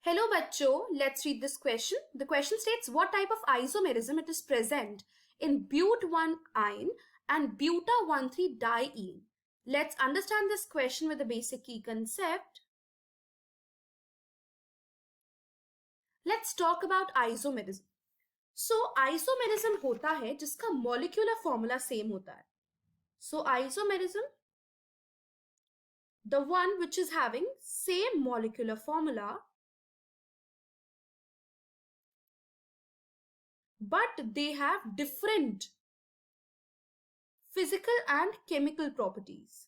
Hello bachcho, let's read this question. The question states what type of isomerism it is present in but1-ine and buta-1,3-diene. Let's understand this question with a basic key concept. Let's talk about isomerism. So isomerism होता है जिसका molecular formula same होता है. So isomerism, the one which is having same molecular formula but they have different physical and chemical properties.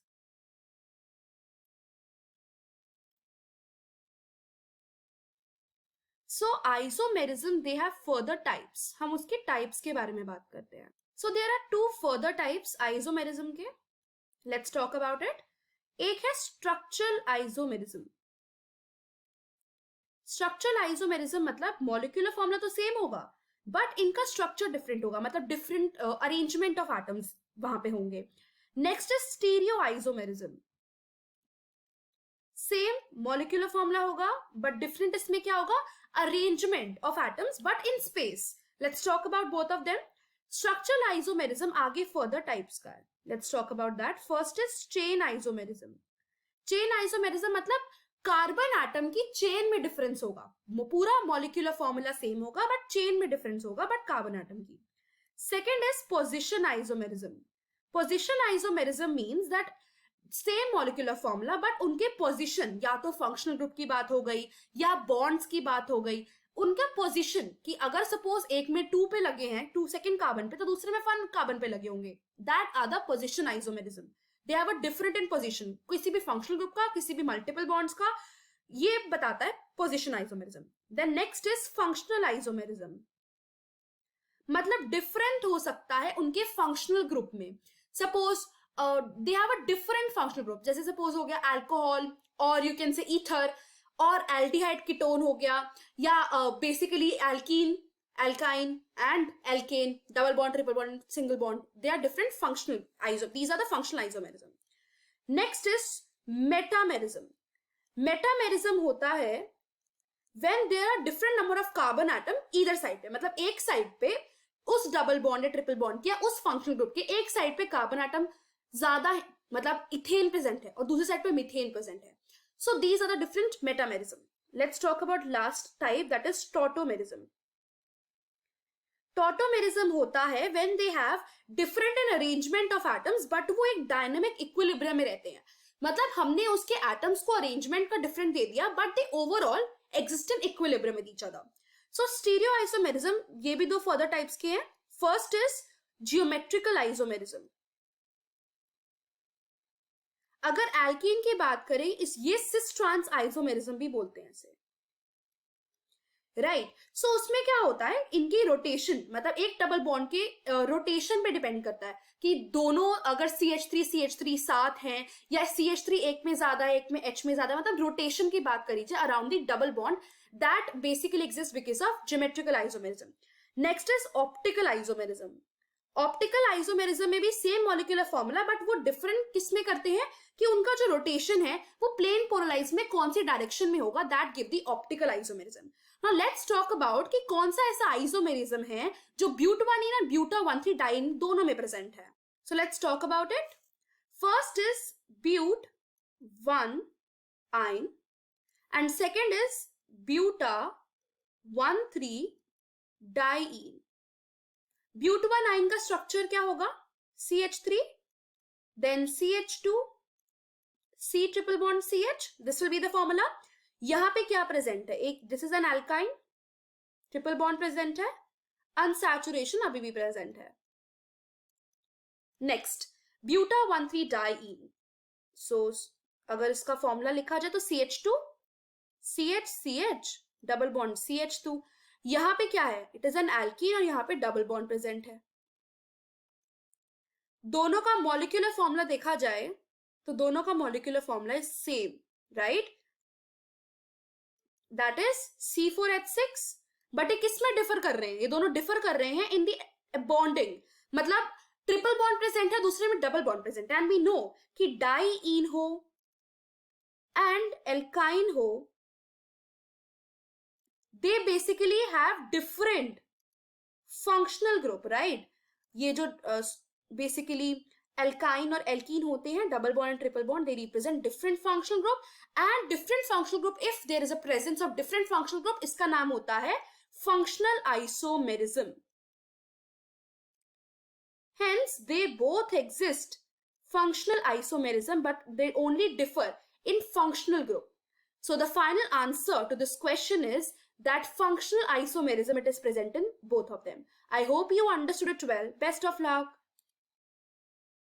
So isomerism, they have further types. हम उसके types के बारे में बात करते हैं. So there are two further types isomerism के. Let's talk about it. एक है structural isomerism. Structural isomerism मतलब molecular formula तो same होगा, but इनका structure different होगा, मतलब different arrangement of atoms वहां पे होंगे. Next is stereoisomerism. Same molecular formula होगा बट डिफरेंट इसमें क्या होगा, arrangement of atoms but in space. Let's talk about both of them. Structural isomerism आगे फर्दर टाइप्स का है. Let's talk about that. First is chain isomerism. Chain isomerism मतलब carbon atom की chain में difference होगा, पूरा मॉलिक्यूलर फॉर्मूला सेम होगा but chain में डिफरेंस होगा बट कार्बन एटम की. Second is position isomerism. Position isomerism means that same molecular formula but उनके पोजीशन, या तो फंक्शनल ग्रुप की बात हो गई या बॉन्ड्स की बात हो गई, उनका पोजीशन कि अगर सपोज एक में 2 पे लगे हैं, 2 सेकंड कार्बन पे, तो दूसरे में 1 कार्बन पे लगे होंगे. That are the position isomerism. They have a different in position, किसी भी फंक्शनल ग्रुप का, किसी भी मल्टीपल बॉन्ड्स का, ये बताता है position isomerism. Then next is functional isomerism. मतलब डिफरेंट हो सकता है उनके फंक्शनल ग्रुप में. Suppose they have a different functional group. जैसे suppose हो गया alcohol और you can say ether और aldehyde ketone हो गया, या basically alkene, alkyne and alkane, double bond, triple bond, single bond. They are different functional these are the functional isomerism. Next is metamerism. Metamerism होता है when there are different number of carbon atom either side पे, मतलब एक side पे उस double bond या triple bond या उस फंक्शनल ग्रुप के एक साइड पे कार्बन एटम ज्यादा है, मतलब इथेन प्रेजेंट है, और दूसरी साइड पे मीथेन प्रेजेंट है. So these are the different metamerism. Let's talk about last type, that is tautomerism. Tautomerism होता है when they have different in arrangement of atoms but वो एक डायनामिक इक्विलिब्रियम में रहते हैं. मतलब हमने उसके एटम्स को अरेंजमेंट का डिफरेंट दे दिया but they overall exist in equilibrium with each other. So stereo isomerism, ये भी दो फर्दर टाइप्स के हैं. First is geometrical isomerism. अगर एल्कीन की बात करें, इस ये सिस ट्रांस आइसोमेरिज्म भी बोलते हैं इसे, राइट. सो उसमें क्या होता है, इनकी रोटेशन, मतलब एक डबल बॉन्ड के रोटेशन पे डिपेंड करता है कि दोनों अगर CH3 साथ हैं या CH3 एक में ज्यादा है, एक में H में ज्यादा, मतलब रोटेशन की बात करीजिए around the double bond, that basically exist because of geometrical isomerism. Next is optical isomerism. Optical isomerism में भी सेम मॉलिक्यूलर फॉर्मूला बट वो डिफरेंट किसमें करते हैं कि उनका जो रोटेशन है वो प्लेन पोलराइज में कौन सी डायरेक्शन में होगा, that give the optical isomerism. Now let's talk about कि कौन सा ऐसा आइसोमेरिज्म है जो ब्यूट1-ine और buta-1,3-diene दोनों में प्रेजेंट है. So let's talk about it. First is but1-ine and second is buta-1,3-diene. but1-ine का स्ट्रक्चर क्या होगा, CH3 then CH2 C triple bond CH, this will be the formula. यहां पे क्या प्रेजेंट है, एक this is an alkyne, triple bond present है, unsaturation अभी भी प्रेजेंट है. Next buta-1,3-diene. सो अगर इसका फॉर्मूला लिखा जाए तो CH2 CH CH double bond CH2. यहां पे क्या है, इट इज एन एल्कीन और यहां पे डबल बॉन्ड प्रेजेंट है. दोनों का मॉलिक्यूलर फॉर्मूला देखा जाए तो दोनों का molecular formula is same, right, that is C4H6. But ये किसमें डिफर कर रहे हैं, ये दोनों डिफर कर रहे हैं इन दी बॉन्डिंग, मतलब ट्रिपल बॉन्ड प्रेजेंट है, दूसरे में डबल बॉन्ड प्रेजेंट है. एंड वी नो कि डाईइन हो एंड एल्काइन हो they basically have different functional group, right? ये जो basically alkyne और alkene होते हैं, double bond and triple bond, they represent different functional group, and different functional group, if there is a presence of different functional group, इसका नाम होता है functional isomerism. Hence, they both exist, functional isomerism, but they only differ in functional group. So the final answer to this question is that functional isomerism, it is present in both of them. I hope you understood it well. Best of luck.